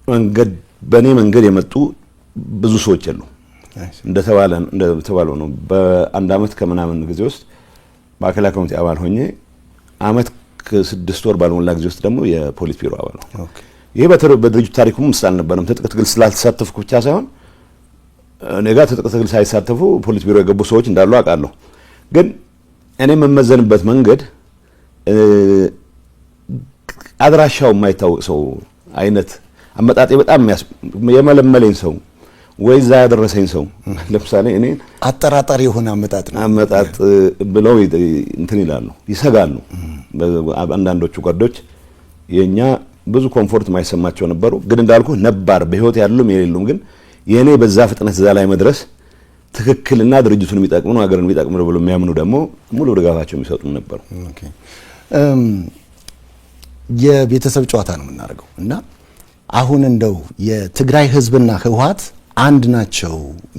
በኔ መንገድ የመጡ ብዙ ሰዎች አሉ። እንደተባለው ነው በአንድ አመት ከምናምን ጊዜ ውስጥ ማዕከላዊ ኮሚቴ አባል ሆኜ አመት ከ6 ወር ባልሞላ ጊዜ ውስጥ ደግሞ የፖሊስ ቢሮ አባል ነው። ይሄ በድርጅቱ ታሪኩም ምሳሌ ነበርም። ትጥቅ ትግል ስላልተሳተፍኩ ብቻ ሳይሆን እኔ ጋር ትጥቅ ትግል ሳይሳተፉ ፖሊስ ቢሮ የገቡ ሰዎች እንዳሉ አውቃለሁ። ግን እኔ መመዘንበት መንገድ አድራሻው የማይታወቅ ሰው አይነት አመጣጤ በጣም የመለመለኝ ሰው ወይዛ ያደረሰኝ ሰው ለምሳሌ እኔ አጠራጣሪ የሆነ አመጣጥ ብለው እንትን ይላሉ፣ ይሰጋሉ። አንዳንዶቹ ጓዶች የኛ ብዙ ኮምፎርት ማይሰማቸው ነበሩ። ግን እንዳልኩ ነባር በህይወት ያሉም የሌሉም ግን የኔ በዛ ፍጥነት እዛ ላይ መድረስ ትክክልና ድርጅቱን የሚጠቅም ነው ሀገርን የሚጠቅም ነው ብሎ የሚያምኑ ደግሞ ሙሉ ድጋፋቸው የሚሰጡም ነበሩ። የቤተሰብ ጨዋታ ነው የምናደርገው እና አሁን እንደው የትግራይ ህዝብና ህወሓት አንድ ናቸው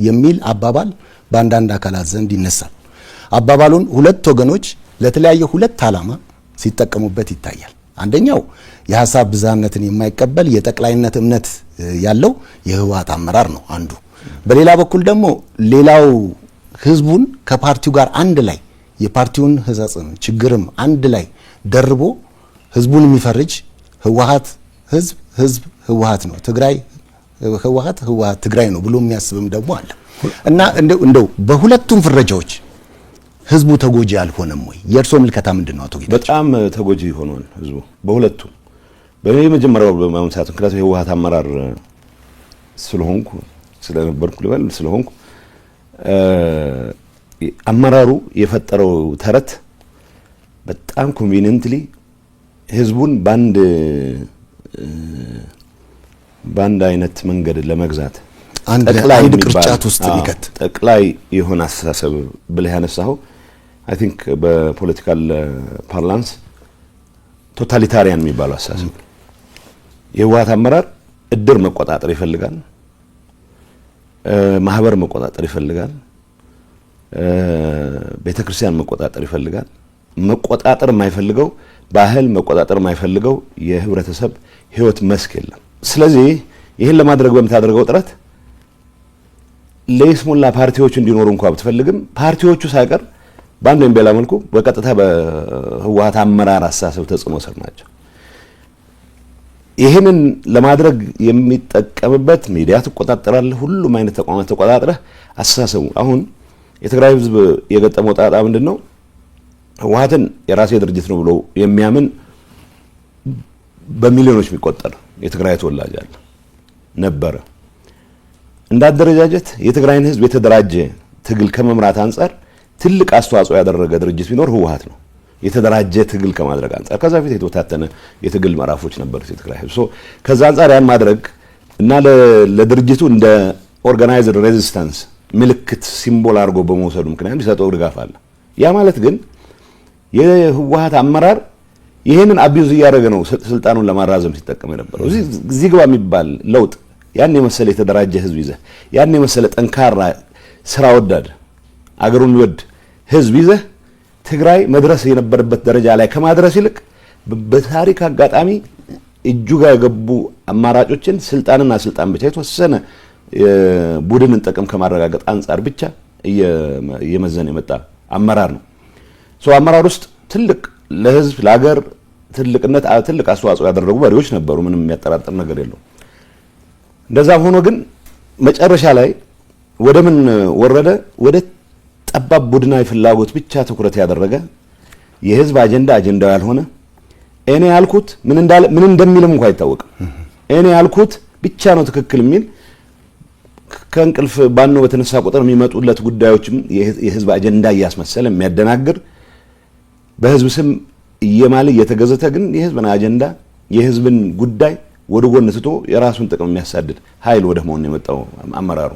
የሚል አባባል በአንዳንድ አካላት ዘንድ ይነሳል። አባባሉን ሁለት ወገኖች ለተለያየ ሁለት ዓላማ ሲጠቀሙበት ይታያል። አንደኛው የሐሳብ ብዝሃነትን የማይቀበል የጠቅላይነት እምነት ያለው የህወሓት አመራር ነው አንዱ። በሌላ በኩል ደግሞ ሌላው ህዝቡን ከፓርቲው ጋር አንድ ላይ የፓርቲውን ህጸጽም ችግርም አንድ ላይ ደርቦ ህዝቡን የሚፈርጅ ህወሓት ህዝብ ህወሓት ነው፣ ትግራይ ህወሓት ትግራይ ነው ብሎ የሚያስብም ደግሞ አለ እና እንደው በሁለቱም ፍረጃዎች ህዝቡ ተጎጂ አልሆነም ወይ? የእርሶ ምልከታ ምንድነው አቶ ጌታቸው? በጣም ተጎጂ ሆኗል ህዝቡ በሁለቱም። በመጀመሪያው በማምሳት ምክንያቱም የህወሓት አመራር ስለነበርኩ ልበል ስለሆንኩ አመራሩ የፈጠረው ተረት በጣም ኮንቪኒየንትሊ ህዝቡን በአንድ አይነት መንገድ ለመግዛት አንድ ቅርጫት ውስጥ ሊከት ጠቅላይ የሆነ አስተሳሰብ ብለህ ያነሳው አይ ቲንክ በፖለቲካል ፓርላንስ ቶታሊታሪያን የሚባለው አስተሳሰብ የህወሓት አመራር እድር መቆጣጠር ይፈልጋል፣ ማህበር መቆጣጠር ይፈልጋል፣ ቤተክርስቲያን መቆጣጠር ይፈልጋል። መቆጣጠር የማይፈልገው ባህል መቆጣጠር የማይፈልገው የህብረተሰብ ህይወት መስክ የለም። ስለዚህ ይሄን ለማድረግ በመታደርገው ጥረት ለይስሙላ ፓርቲዎች እንዲኖሩ እንኳን ብትፈልግም ፓርቲዎቹ ሳይቀር በአንድ ወይም በሌላ መልኩ በቀጥታ በህወሓት አመራር አስተሳሰብ ተጽዕኖ ስር ናቸው። ይሄንን ለማድረግ የሚጠቀምበት ሚዲያ ተቆጣጠራለህ፣ ሁሉም አይነት ተቋማት ተቆጣጥረህ አስተሳሰቡ አሁን የትግራይ ህዝብ የገጠመው ጣጣ ምንድነው? ህወሓትን የራሴ ድርጅት ነው ብሎ የሚያምን በሚሊዮኖች የሚቆጠር የትግራይ ተወላጅ አለ ነበረ። እንዳደረጃጀት የትግራይን ህዝብ የተደራጀ ትግል ከመምራት አንፃር ትልቅ አስተዋጽኦ ያደረገ ድርጅት ቢኖር ህወሓት ነው። የተደራጀ ትግል ከማድረግ አንፃር ከዛ በፊት የተወታተነ የትግል ምዕራፎች ነበሩት የትግራይ ህዝብ። ከዛ አንፃር ያን ማድረግ እና ለድርጅቱ እንደ ኦርጋናይዝድ ሬዚስታንስ ምልክት ሲምቦል አድርጎ በመውሰዱ ምክንያት ሊሰጠው ድጋፍ አለ። ያ ማለት ግን የህወሓት አመራር ይሄንን አቢዩዝ እያደረገ ነው ስልጣኑን ለማራዘም ሲጠቀም የነበረው። እዚህ ግባ የሚባል ለውጥ ያን የመሰለ የተደራጀ ህዝብ ይዘህ ያን የመሰለ ጠንካራ ስራ ወዳድ አገሩን የሚወድ ህዝብ ይዘህ ትግራይ መድረስ የነበረበት ደረጃ ላይ ከማድረስ ይልቅ በታሪክ አጋጣሚ እጁ ጋር የገቡ አማራጮችን ስልጣንና ስልጣን ብቻ የተወሰነ ቡድንን ጥቅም ከማረጋገጥ አንፃር ብቻ እየመዘነ የመጣ አመራር ነው። አመራር ውስጥ ትልቅ ለህዝብ ለሀገር ትልቅነት ትልቅ አስተዋጽኦ ያደረጉ መሪዎች ነበሩ። ምንም የሚያጠራጥር ነገር የለው። እንደዛም ሆኖ ግን መጨረሻ ላይ ወደ ምን ወረደ? ወደ ጠባብ ቡድናዊ ፍላጎት ብቻ ትኩረት ያደረገ የህዝብ አጀንዳው ያልሆነ እኔ ያልኩት ምን እንደሚልም እንኳን አይታወቅም። እኔ ያልኩት ብቻ ነው ትክክል የሚል ከእንቅልፍ ባኖ በተነሳ ቁጥር የሚመጡለት ጉዳዮችም የህዝብ አጀንዳ እያስመሰለ የሚያደናግር በህዝብ ስም እየማለ እየተገዘተ ግን የህዝብን አጀንዳ የህዝብን ጉዳይ ወደ ጎን ትቶ የራሱን ጥቅም የሚያሳድድ ኃይል ወደ መሆን የመጣው አመራሩ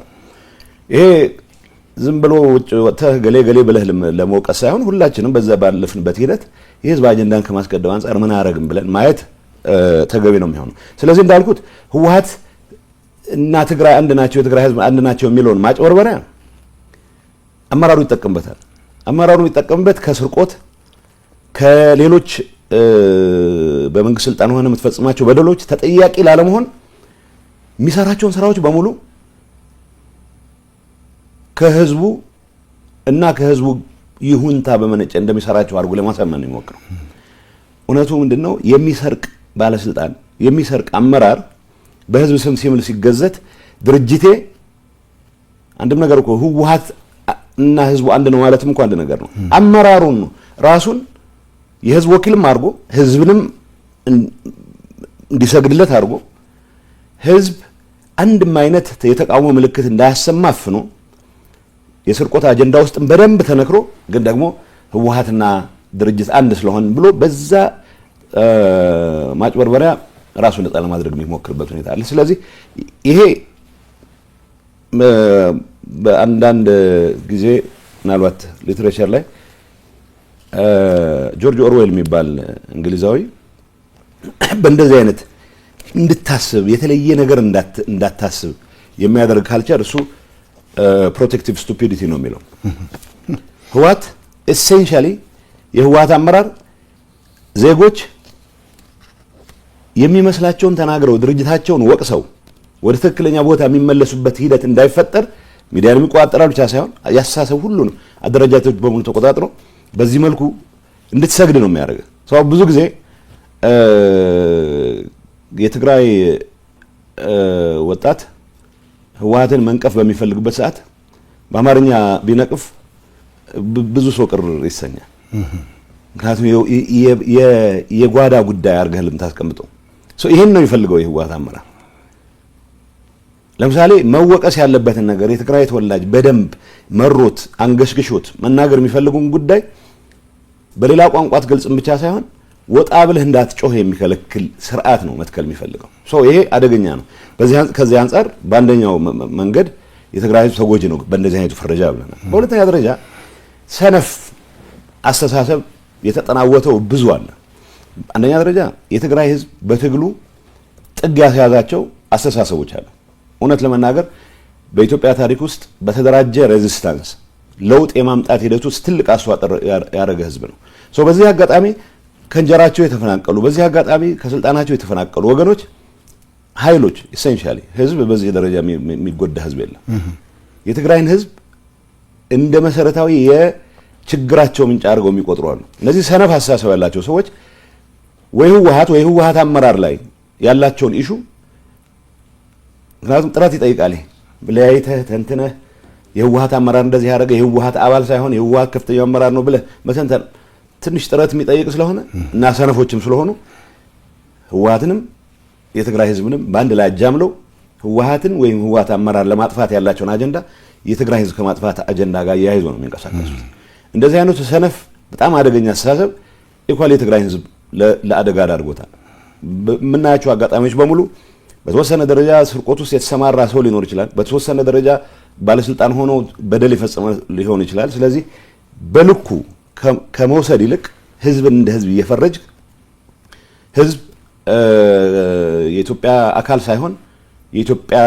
ይሄ ዝም ብሎ ወጥተህ ገሌ ብለህ ለመውቀስ ሳይሆን ሁላችንም በዛ ባለፍንበት ሂደት የህዝብ አጀንዳን ከማስቀደም አንፃር ምን አረግም ብለን ማየት ተገቢ ነው የሚሆነው። ስለዚህ እንዳልኩት ህወሓት እና ትግራይ አንድ ናቸው፣ የትግራይ ህዝብ አንድ ናቸው የሚለውን ማጭበርበሪያ አመራሩ ይጠቀምበታል። አመራሩ የሚጠቀምበት ከስርቆት ከሌሎች በመንግስት ስልጣን ሆነ የምትፈጽማቸው በደሎች ተጠያቂ ላለመሆን የሚሰራቸውን ስራዎች በሙሉ ከህዝቡ እና ከህዝቡ ይሁንታ በመነጨ እንደሚሰራቸው አድርጎ ለማሳመን ነው የሚሞክረው። እውነቱ ምንድነው? የሚሰርቅ ባለስልጣን የሚሰርቅ አመራር በህዝብ ስም ሲምል ሲገዘት ድርጅቴ አንድም ነገር እኮ ህወሓት እና ህዝቡ አንድ ነው ማለትም እንኳን አንድ ነገር ነው። አመራሩን ነው ራሱን የህዝብ ወኪልም አድርጎ ህዝብንም እንዲሰግድለት አድርጎ ህዝብ አንድም አይነት የተቃውሞ ምልክት እንዳያሰማ አፍኖ የስርቆት አጀንዳ ውስጥም በደንብ ተነክሮ ግን ደግሞ ህወሓትና ድርጅት አንድ ስለሆነ ብሎ በዛ ማጭበርበሪያ ራሱን ነፃ ለማድረግ የሚሞክርበት ሁኔታ አለ። ስለዚህ ይሄ በአንዳንድ ጊዜ ምናልባት ሊትሬቸር ላይ ጆርጅ ኦርዌል የሚባል እንግሊዛዊ በእንደዚህ አይነት እንድታስብ የተለየ ነገር እንዳታስብ የሚያደርግ ካልቸር እሱ ፕሮቴክቲቭ ስቱፒዲቲ ነው የሚለው። ህወሓት ኤሴንሻሊ የህወሓት አመራር ዜጎች የሚመስላቸውን ተናግረው ድርጅታቸውን ወቅሰው ወደ ትክክለኛ ቦታ የሚመለሱበት ሂደት እንዳይፈጠር ሚዲያን የሚቆጣጠራል ብቻ ሳይሆን ያሳሰብ ሁሉንም አደረጃጀቶች በሙሉ ተቆጣጥሮ በዚህ መልኩ እንድትሰግድ ነው የሚያደርገው። ሰው ብዙ ጊዜ የትግራይ ወጣት ህወሓትን መንቀፍ በሚፈልግበት ሰዓት በአማርኛ ቢነቅፍ ብዙ ሰው ቅር ይሰኛል። ምክንያቱም የጓዳ ጉዳይ አድርገህ ልምታስቀምጠው ሰው ይሄን ነው የሚፈልገው የህወሓት አመራር። ለምሳሌ መወቀስ ያለበትን ነገር የትግራይ ተወላጅ በደንብ መሮት አንገሽግሾት መናገር የሚፈልጉን ጉዳይ በሌላ ቋንቋ ትገልጽም ብቻ ሳይሆን ወጣ ብለህ እንዳትጮህ የሚከለክል ስርዓት ነው መትከል የሚፈልገው። ሶ ይሄ አደገኛ ነው። ከዚህ አንፃር በአንደኛው መንገድ የትግራይ ህዝብ ተጎጂ ነው በእንደዚህ አይነቱ ፍረጃ ብለናል። በሁለተኛ ደረጃ ሰነፍ አስተሳሰብ የተጠናወተው ብዙ አለ። አንደኛ ደረጃ የትግራይ ህዝብ በትግሉ ጥግ ያስያዛቸው አስተሳሰቦች አሉ። እውነት ለመናገር በኢትዮጵያ ታሪክ ውስጥ በተደራጀ ሬዚስታንስ ለውጥ የማምጣት ሂደት ውስጥ ትልቅ አስተዋጽኦ ያደረገ ህዝብ ነው። ሶ በዚህ አጋጣሚ ከእንጀራቸው የተፈናቀሉ በዚህ አጋጣሚ ከስልጣናቸው የተፈናቀሉ ወገኖች ኃይሎች ኢሴንሻሊ ህዝብ በዚህ ደረጃ የሚጎዳ ህዝብ የለም። የትግራይን ህዝብ እንደ መሰረታዊ የችግራቸው ምንጭ አድርገው የሚቆጥሩ አሉ። እነዚህ ሰነፍ አስተሳሰብ ያላቸው ሰዎች ወይ ህወሓት አመራር ላይ ያላቸውን ኢሹ ምክንያቱም ጥረት ይጠይቃል። ለያይተህ ተንትነህ የህወሓት አመራር እንደዚህ ያደረገ የህወሓት አባል ሳይሆን የህወሓት ከፍተኛ አመራር ነው ብለህ መተንተን ትንሽ ጥረት የሚጠይቅ ስለሆነ እና ሰነፎችም ስለሆኑ ህወሓትንም የትግራይ ህዝብንም በአንድ ላይ አጃምለው ህወሓትን ወይም ህወሓት አመራር ለማጥፋት ያላቸውን አጀንዳ የትግራይ ህዝብ ከማጥፋት አጀንዳ ጋር ያይዞ ነው የሚንቀሳቀሱት። እንደዚህ አይነቱ ሰነፍ በጣም አደገኛ አስተሳሰብ ኢኳሊ የትግራይ ህዝብ ለአደጋ ዳርጎታል። የምናያቸው አጋጣሚዎች በሙሉ በተወሰነ ደረጃ ስርቆት ውስጥ የተሰማራ ሰው ሊኖር ይችላል። በተወሰነ ደረጃ ባለስልጣን ሆኖ በደል የፈጸመ ሊሆን ይችላል። ስለዚህ በልኩ ከመውሰድ ይልቅ ህዝብን እንደ ህዝብ እየፈረጅ ህዝብ የኢትዮጵያ አካል ሳይሆን የኢትዮጵያ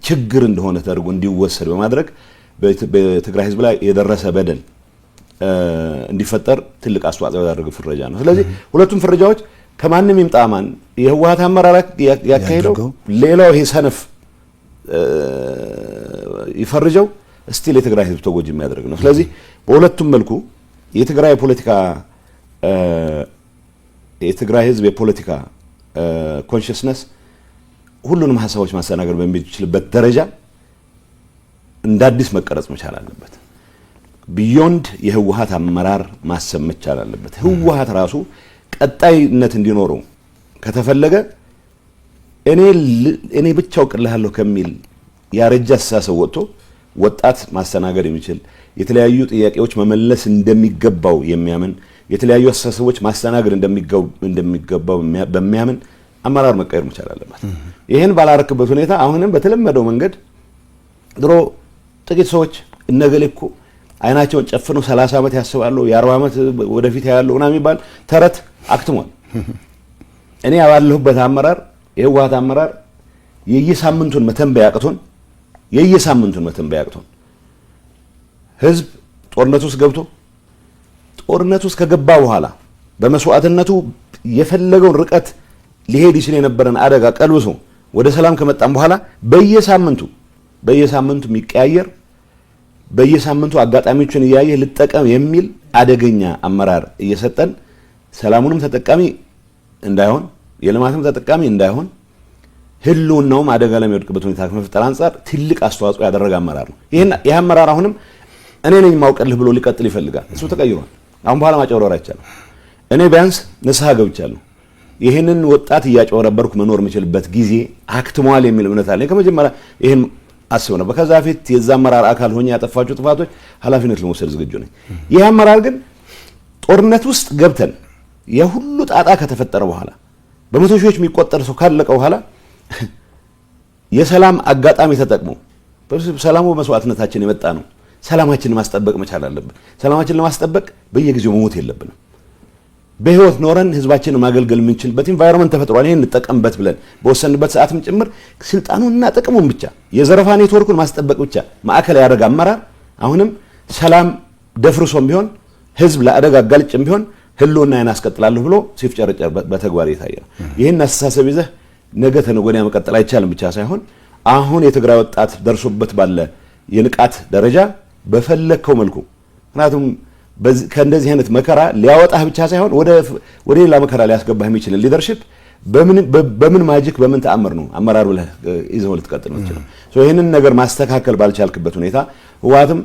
ችግር እንደሆነ ተደርጎ እንዲወሰድ በማድረግ በትግራይ ህዝብ ላይ የደረሰ በደል እንዲፈጠር ትልቅ አስተዋጽኦ ያደረገ ፍረጃ ነው። ስለዚህ ሁለቱም ፍረጃዎች ከማንም ይምጣማን የህወሓት አመራር ያካሄደው ሌላው ይሄ ሰነፍ ይፈርጀው ስቲል የትግራይ ህዝብ ተጎጂ የሚያደርግ ነው። ስለዚህ በሁለቱም መልኩ የትግራይ ህዝብ የፖለቲካ ኮንሽስነስ ሁሉንም ሀሳቦች ማስተናገድ በሚችልበት ደረጃ እንደ አዲስ መቀረጽ መቻል አለበት። ቢዮንድ የህወሓት አመራር ማሰብ መቻል አለበት። ህወሓት ራሱ ቀጣይነት እንዲኖረው ከተፈለገ እኔ ብቻ አውቅልሃለሁ ከሚል ያረጀ አስተሳሰብ ወጥቶ ወጣት ማስተናገድ የሚችል የተለያዩ ጥያቄዎች መመለስ እንደሚገባው የሚያምን የተለያዩ አስተሳሰቦች ማስተናገድ እንደሚገባው በሚያምን አመራር መቀየር መቻል አለበት። ይሄን ባላረክበት ሁኔታ አሁንም በተለመደው መንገድ ድሮ ጥቂት ሰዎች እነገሌ እኮ አይናቸውን ጨፍነው 30 ዓመት ያስባሉ የ40 ዓመት ወደፊት ያያሉ እና የሚባል ተረት አክትሟል። እኔ ያባለሁበት አመራር የህወሓት አመራር የየሳምንቱን መተንበያ አቅቶን ህዝብ ጦርነት ውስጥ ገብቶ ጦርነት ውስጥ ከገባ በኋላ በመስዋዕትነቱ የፈለገውን ርቀት ሊሄድ ይችል የነበረን አደጋ ቀልብሶ ወደ ሰላም ከመጣን በኋላ በየሳምንቱ የሚቀያየር በየሳምንቱ አጋጣሚዎችን እያየ ልጠቀም የሚል አደገኛ አመራር እየሰጠን ሰላሙንም ተጠቃሚ እንዳይሆን የልማትም ተጠቃሚ እንዳይሆን ህልውናውም አደጋ ላይ የሚወድቅበት ሁኔታ ከመፍጠር አንፃር ትልቅ አስተዋጽኦ ያደረገ አመራር ነው። ይሄ አመራር አሁንም እኔ ነኝ ማውቀልህ ብሎ ሊቀጥል ይፈልጋል። እሱ ተቀይሯል። አሁን በኋላ ማጨወረር አይቻልም። እኔ ቢያንስ ንስሐ ገብቻለሁ። ይሄንን ወጣት እያጨወረበርኩ መኖር የምችልበት ጊዜ አክትሟል የሚል እምነት አለኝ። ከመጀመሪያ ይሄን አስብ ነበር። ከዛ ፊት የዛ አመራር አካል ሆኜ ያጠፋቸው ጥፋቶች ኃላፊነት ለመውሰድ ዝግጁ ነኝ። ይሄ አመራር ግን ጦርነት ውስጥ ገብተን የሁሉ ጣጣ ከተፈጠረ በኋላ በመቶ ሺዎች የሚቆጠር ሰው ካለቀ በኋላ የሰላም አጋጣሚ ተጠቅሞ ሰላሙ መስዋዕትነታችን የመጣ ነው። ሰላማችንን ማስጠበቅ መቻል አለብን። ሰላማችንን ለማስጠበቅ በየጊዜው መሞት የለብንም። በህይወት ኖረን ህዝባችንን ማገልገል የምንችልበት ኢንቫይሮንመንት ተፈጥሯል። ይሄን እንጠቀምበት ብለን በወሰንበት ሰዓትም ጭምር ስልጣኑንና ጥቅሙን ብቻ የዘረፋ ኔትወርኩን ማስጠበቅ ብቻ ማዕከል ያደረገ አመራር አሁንም ሰላም ደፍርሶም ቢሆን ህዝብ ለአደጋ አጋልጭም ቢሆን ህልውናዬን አስቀጥላለሁ ብሎ ሲፍጨረጨር በተግባር የታየ ነው። ይሄን አስተሳሰብ ይዘህ ነገ ተነገ ወዲያ መቀጠል አይቻልም ብቻ ሳይሆን አሁን የትግራይ ወጣት ደርሶበት ባለ የንቃት ደረጃ በፈለከው መልኩ ምክንያቱም ከእንደዚህ አይነት መከራ ሊያወጣህ ብቻ ሳይሆን ወደ ሌላ መከራ ሊያስገባህ የሚችል ሊደርሺፕ በምን ማጂክ በምን ተአምር ነው አመራር ብለህ ይዘው ልትቀጥል ነው ይችላል። ይህንን ነገር ማስተካከል ባልቻልክበት ሁኔታ ህወሓትም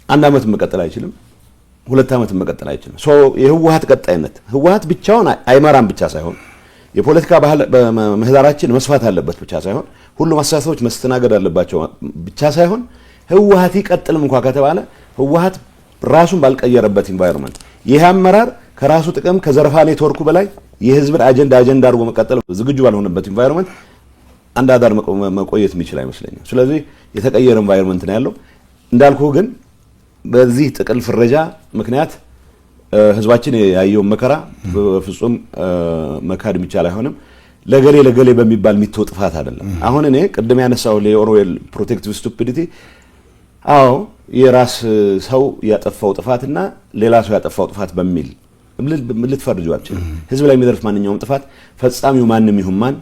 1 ዓመት መቀጠል አይችልም፣ 2 ዓመት መቀጠል አይችልም። የህወሓት ቀጣይነት ህወሓት ብቻውን አይመራም ብቻ ሳይሆን የፖለቲካ ምህዳራችን መስፋት አለበት ብቻ ሳይሆን ሁሉም አስተሳሰቦች መስተናገድ አለባቸው ብቻ ሳይሆን ህወሓት ይቀጥልም እንኳን ከተባለ ህወሓት ራሱን ባልቀየረበት ኢንቫይሮንመንት ይህ አመራር ከራሱ ጥቅም ከዘረፋ ኔትወርኩ በላይ የህዝብን አጀንዳ አድርጎ መቀጠል ዝግጁ ባልሆነበት ኢንቫይሮንመንት አንድ አዳር መቆየት የሚችል አይመስለኝም። ስለዚህ የተቀየረ ኢንቫይሮንመንት ነው ያለው። እንዳልኩ ግን በዚህ ጥቅል ፍረጃ ምክንያት ህዝባችን ያየው መከራ በፍጹም መካድ የሚቻል አይሆንም። ለገሌ በሚባል የሚተው ጥፋት አይደለም። አሁን እኔ ቅድም ያነሳው ለኦርዌል ፕሮቴክቲቭ ስቱፒዲቲ የራስ ሰው ያጠፋው ጥፋትና ሌላ ሰው ያጠፋው ጥፋት በሚል ልትፈርጁ አትችልም። ህዝብ ላይ የሚደርስ ማንኛውም ጥፋት ፈጻሚው ማንም ይሁን ማን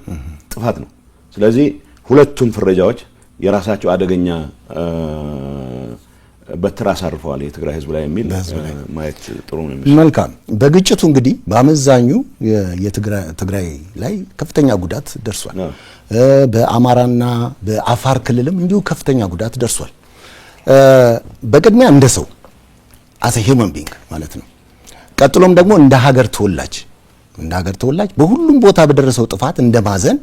ጥፋት ነው። ስለዚህ ሁለቱም ፍረጃዎች የራሳቸው አደገኛ በትር አሳርፈዋል የትግራይ ህዝብ ላይ የሚል ማየት ጥሩ ነው። መልካም። በግጭቱ እንግዲህ በአመዛኙ የትግራይ ላይ ከፍተኛ ጉዳት ደርሷል። በአማራና በአፋር ክልልም እንዲሁ ከፍተኛ ጉዳት ደርሷል። በቅድሚያ እንደ ሰው as a human being ማለት ነው። ቀጥሎም ደግሞ እንደ ሀገር ተወላጅ በሁሉም ቦታ በደረሰው ጥፋት እንደማዘን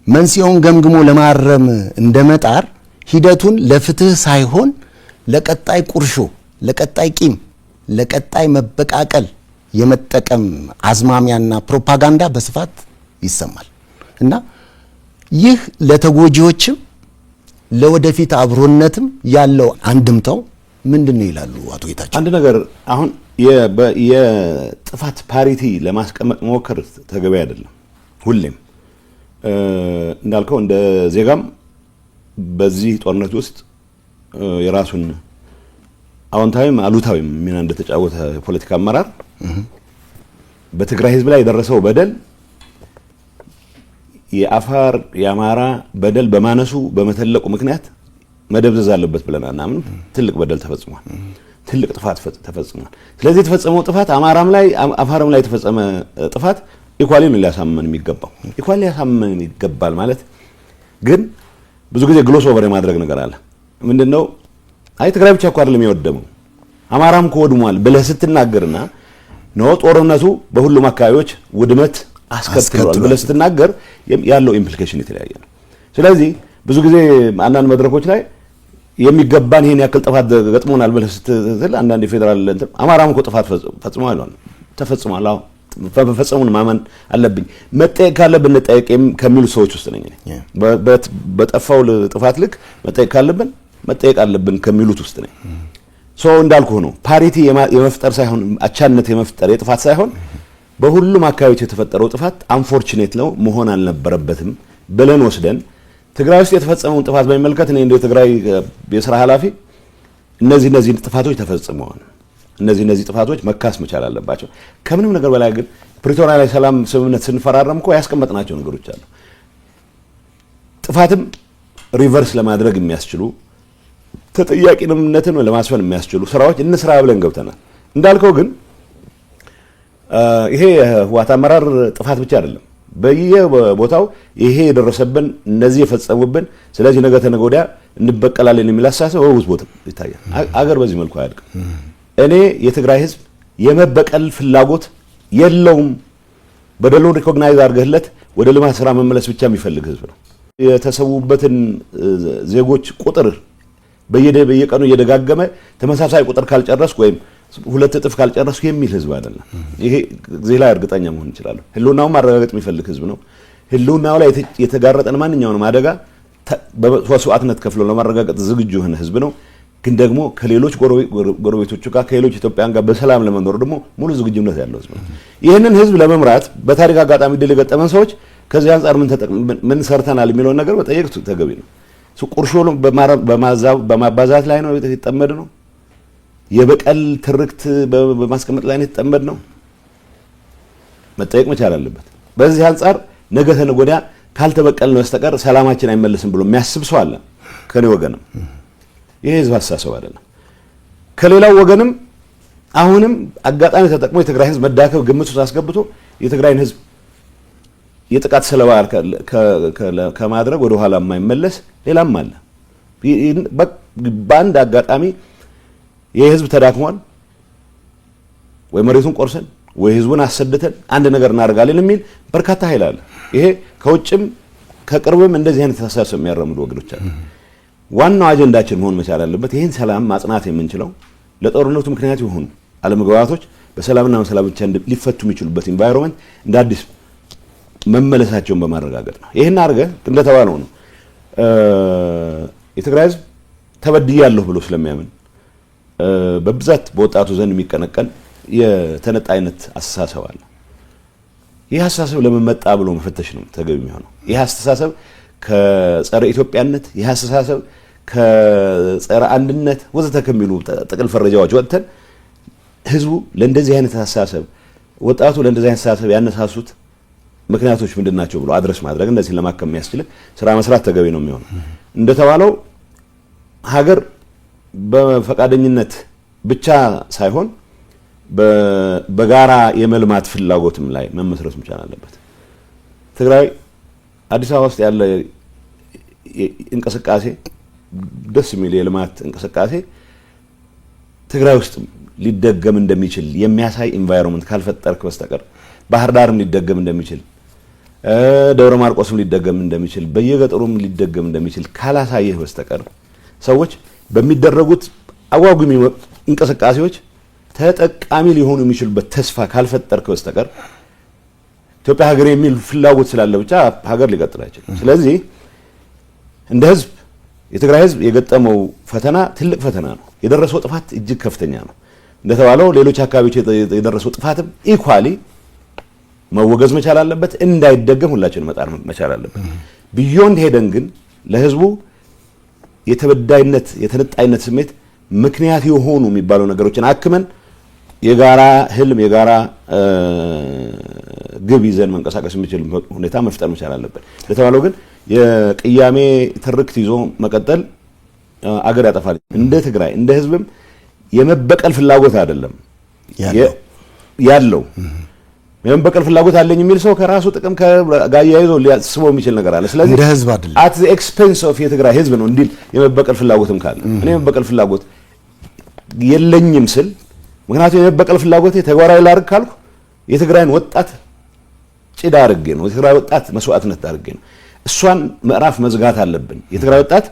መንስኤውን ገምግሞ ለማረም እንደመጣር ሂደቱን ለፍትህ ሳይሆን ለቀጣይ ቁርሾ፣ ለቀጣይ ቂም፣ ለቀጣይ መበቃቀል የመጠቀም አዝማሚያና ፕሮፓጋንዳ በስፋት ይሰማል እና ይህ ለተጎጂዎችም ለወደፊት አብሮነትም ያለው አንድምታው ምንድነው ይላሉ አቶ ጌታቸው? አንድ ነገር አሁን የጥፋት ፓሪቲ ለማስቀመጥ መሞከር ተገቢ አይደለም። ሁሌም እንዳልከው እንደ ዜጋም በዚህ ጦርነት ውስጥ የራሱን አዎንታዊም አሉታዊም ሚና እንደተጫወተ ፖለቲካ አመራር በትግራይ ህዝብ ላይ የደረሰው በደል የአፋር የአማራ በደል በማነሱ በመተለቁ ምክንያት መደብዘዝ አለበት ብለን አናምንም። ትልቅ በደል ተፈጽሟል። ትልቅ ጥፋት ተፈጽሟል። ስለዚህ የተፈጸመው ጥፋት አማራም ላይ አፋርም ላይ የተፈጸመ ጥፋት ኢኳሊ ነው ሊያሳመን የሚገባው። ኢኳሊ ሊያሳመን ይገባል ማለት ግን ብዙ ጊዜ ግሎስ ኦቨር የማድረግ ነገር አለ። ምንድነው ትግራይ ብቻ እኮ አይደለም የወደመው አማራም ኮወድሟል ብለህ ስትናገርና ነው ጦርነቱ በሁሉም አካባቢዎች ውድመት አስከትሏል ብለህ ስትናገር ያለው ኢምፕሊኬሽን የተለያየ ነው። ስለዚህ ብዙ ጊዜ አንዳንድ መድረኮች ላይ የሚገባን ይሄን ያክል ጥፋት ገጥሞናል ብለህ ስትል አንዳንድ የፌደራል አማራም እኮ ጥፋት ፈጽሟል ተፈጽሟል ፈጽሙን ማመን አለብኝ መጠየቅ ካለብን እንጠየቅም ከሚሉ ሰዎች ውስጥ ነኝ። በጠፋው ጥፋት ልክ መጠየቅ ካለብን መጠየቅ አለብን ከሚሉት ውስጥ ነኝ። እንዳልኩ ነው ፓሪቲ የመፍጠር ሳይሆን አቻነት የመፍጠር የጥፋት ሳይሆን በሁሉም አካባቢዎች የተፈጠረው ጥፋት አንፎርቹኔት ነው መሆን አልነበረበትም ብለን ወስደን ትግራይ ውስጥ የተፈጸመውን ጥፋት በሚመለከት እኔ እንደ ትግራይ የሥራ ኃላፊ እነዚህ ጥፋቶች ተፈጽመዋል፣ እነዚህ ጥፋቶች መካስ መቻል አለባቸው። ከምንም ነገር በላይ ግን ፕሪቶሪያ ላይ ሰላም ስምምነት ስንፈራረም እኮ ያስቀመጥናቸው ነገሮች አሉ። ጥፋትም ሪቨርስ ለማድረግ የሚያስችሉ ተጠያቂነትን ለማስፈን የሚያስችሉ ስራዎች እንስራ ብለን ገብተናል። እንዳልከው ግን ይሄ ህወሓት አመራር ጥፋት ብቻ አይደለም። በየቦታው ይሄ የደረሰብን እነዚህ የፈጸሙብን ስለዚህ ነገ ተነገ ወዲያ እንበቀላለን የሚል አስተሳሰብ በብዙ ቦታ ይታያል። አገር በዚህ መልኩ አያድግም። እኔ የትግራይ ህዝብ የመበቀል ፍላጎት የለውም። በደሉን ሪኮግናይዝ አድርገህለት ወደ ልማት ስራ መመለስ ብቻ የሚፈልግ ህዝብ ነው። የተሰዉበትን ዜጎች ቁጥር በየቀኑ እየደጋገመ ተመሳሳይ ቁጥር ካልጨረስኩ ወይም ሁለት እጥፍ ካልጨረስኩ የሚል ህዝብ አይደለም። ይሄ እዚህ ላይ እርግጠኛ መሆን እንችላለን። ህልውናውን ማረጋገጥ የሚፈልግ ህዝብ ነው። ህልውናው ላይ የተጋረጠን ማንኛውንም አደጋ በመስዋዕትነት ከፍሎ ለማረጋገጥ ዝግጁ የሆነ ህዝብ ነው። ግን ደግሞ ከሌሎች ጎረቤቶቹ ጋር ከሌሎች ኢትዮጵያን ጋር በሰላም ለመኖር ደግሞ ሙሉ ዝግጁነት ያለው ህዝብ ነው። ይህንን ህዝብ ለመምራት በታሪክ አጋጣሚ ድል የገጠመን ሰዎች ከዚህ አንጻር ምን ሰርተናል የሚለውን ነገር መጠየቅ ተገቢ ነው። ቁርሾ በማባዛት ላይ ነው የተጠመድ ነው። የበቀል ትርክት በማስቀመጥ ላይ ነው የተጠመድ ነው። መጠየቅ መቻል አለበት። በዚህ አንጻር ነገ ተነገ ወዲያ ካልተበቀልን በስተቀር ሰላማችን አይመለስም ብሎ የሚያስብ ሰው አለ ከኔ ወገንም። ይሄ ህዝብ አስተሳሰብ አይደለም። ከሌላው ወገንም አሁንም አጋጣሚ ተጠቅሞ የትግራይ ህዝብ መዳከም ግምት ውስጥ አስገብቶ የትግራይን ህዝብ የጥቃት ሰለባ ከማድረግ ወደ ኋላ የማይመለስ ሌላም አለ። በአንድ አጋጣሚ የህዝብ ተዳክሟል ወይ መሬቱን ቆርሰን ወይ ህዝቡን አሰድተን አንድ ነገር እናደርጋለን የሚል በርካታ ኃይል አለ። ይሄ ከውጭም ከቅርብም እንደዚህ አይነት አስተሳሰብ የሚያራምዱ ወገኖች አሉ። ዋናው አጀንዳችን መሆን መቻል አለበት ይህን ሰላም ማጽናት የምንችለው ለጦርነቱ ምክንያት የሆኑ አለመግባባቶች በሰላምና በሰላም ብቻ ሊፈቱ የሚችሉበት ኢንቫይሮንመንት እንደ አዲስ መመለሳቸውን በማረጋገጥ ነው። ይሄን አድርገህ እንደተባለው ነው የትግራይ ህዝብ ተበድያለሁ ብሎ ስለሚያምን በብዛት በወጣቱ ዘንድ የሚቀነቀን የተነጣይነት አስተሳሰብ አለ። ይህ አስተሳሰብ ለምን መጣ ብሎ መፈተሽ ነው ተገቢ የሚሆነው። ይህ አስተሳሰብ ከጸረ ኢትዮጵያነት፣ ይህ አስተሳሰብ ከጸረ አንድነት ወዘተ ከሚሉ ጥቅል ፈረጃዎች ወጥተን ህዝቡ ለእንደዚህ አይነት አስተሳሰብ ወጣቱ ለእንደዚህ አይነት አስተሳሰብ ያነሳሱት ምክንያቶች ምንድናቸው ብሎ አድረስ ማድረግ እንደዚህ ለማከም የሚያስችል ስራ መስራት ተገቢ ነው የሚሆነው። እንደተባለው ሀገር በፈቃደኝነት ብቻ ሳይሆን በጋራ የመልማት ፍላጎትም ላይ መመስረት መቻል አለበት። ትግራይ አዲስ አበባ ውስጥ ያለ እንቅስቃሴ ደስ የሚል የልማት እንቅስቃሴ ትግራይ ውስጥ ሊደገም እንደሚችል የሚያሳይ ኢንቫይሮንመንት ካልፈጠርክ በስተቀር ባህር ዳርም ሊደገም እንደሚችል ደብረ ማርቆስም ሊደገም እንደሚችል በየገጠሩም ሊደገም እንደሚችል ካላሳየህ በስተቀር ሰዎች በሚደረጉት አጓጉሚ እንቅስቃሴዎች ተጠቃሚ ሊሆኑ የሚችሉበት ተስፋ ካልፈጠርክ በስተቀር ኢትዮጵያ ሀገር የሚል ፍላጎት ስላለ ብቻ ሀገር ሊቀጥል አይችልም። ስለዚህ እንደ ህዝብ የትግራይ ህዝብ የገጠመው ፈተና ትልቅ ፈተና ነው። የደረሰው ጥፋት እጅግ ከፍተኛ ነው። እንደተባለው ሌሎች አካባቢዎች የደረሰው ጥፋትም ኢኳሊ መወገዝ መቻል አለበት። እንዳይደገም ሁላችንም መጣር መቻል አለበት። ቢዮንድ ሄደን ግን ለህዝቡ የተበዳይነት የተነጣይነት ስሜት ምክንያት የሆኑ የሚባሉ ነገሮችን አክመን የጋራ ህልም የጋራ ግብ ይዘን መንቀሳቀስ የሚችል ሁኔታ መፍጠር መቻል አለበት። ለተባለው ግን የቅያሜ ትርክት ይዞ መቀጠል አገር ያጠፋል። እንደ ትግራይ እንደ ህዝብም የመበቀል ፍላጎት አይደለም ያለው የመበቀል ፍላጎት አለኝ የሚል ሰው ከራሱ ጥቅም ጋር ያይዞ ሊያስበው የሚችል ነገር አለ። ስለዚህ እንደ ህዝብ አይደለም at the expense of የትግራይ ህዝብ ነው እንዲል የመበቀል ፍላጎትም ካለ እኔ የመበቀል ፍላጎት የለኝም ስል ምክንያቱም የመበቀል ፍላጎት ተግባራዊ ላድርግ ካልኩ የትግራይን ወጣት ጭዳ አድርጌ ነው የትግራይ ወጣት መስዋዕትነት አድርጌ ነው እሷን ምዕራፍ መዝጋት አለብን። የትግራይ ወጣት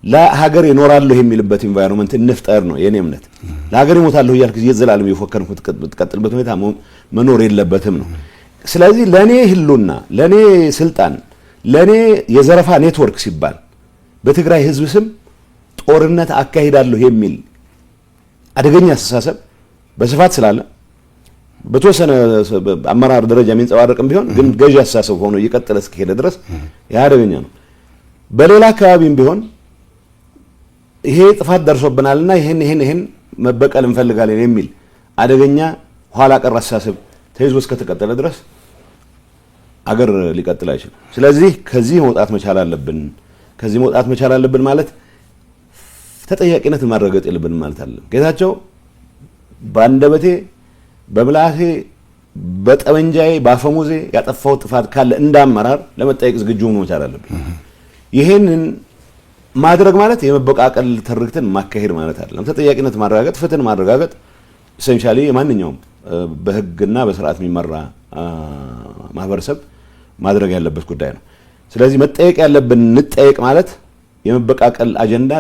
ለሀገር ይኖራለሁ የሚልበት ኢንቫይሮንመንት እንፍጠር ነው የኔ እምነት። ለሀገር ይሞታለሁ እያልክ የዘላለም የፎከርኩ ተቀጥልበት ሁኔታ መኖር የለበትም ነው። ስለዚህ ለኔ ህልውና ለኔ ስልጣን ለኔ የዘረፋ ኔትወርክ ሲባል በትግራይ ህዝብ ስም ጦርነት አካሂዳለሁ የሚል አደገኛ አስተሳሰብ በስፋት ስላለ በተወሰነ አመራር ደረጃ የሚንጸባረቅም ቢሆን ግን ገዢ አስተሳሰብ ሆኖ እየቀጠለ እስከሄደ ድረስ ያ አደገኛ ነው። በሌላ አካባቢም ቢሆን ይሄ ጥፋት ደርሶብናልና ይሄን መበቀል እንፈልጋለን የሚል አደገኛ ኋላ ቀር አስተሳሰብ ተይዞ እስከተቀጠለ ድረስ አገር ሊቀጥል አይችልም። ስለዚህ ከዚህ መውጣት መቻል አለብን። ከዚህ መውጣት መቻል አለብን ማለት ተጠያቂነት ማረጋገጥ የለብንም ማለት አይደለም። ጌታቸው ባንደበቴ በምላሴ በጠመንጃዬ ባፈሙዜ ያጠፋው ጥፋት ካለ እንዳመራር ለመጠየቅ ዝግጁ ሆኖ መቻል አለብን። ይሄንን ማድረግ ማለት የመበቃቀል ትርክትን ማካሄድ ማለት አይደለም። ተጠያቂነት ማረጋገጥ፣ ፍትህን ማረጋገጥ ኢሴንሻሊ የማንኛውም በህግና በስርዓት የሚመራ ማህበረሰብ ማድረግ ያለበት ጉዳይ ነው። ስለዚህ መጠየቅ ያለብን እንጠየቅ ማለት የመበቃቀል አጀንዳ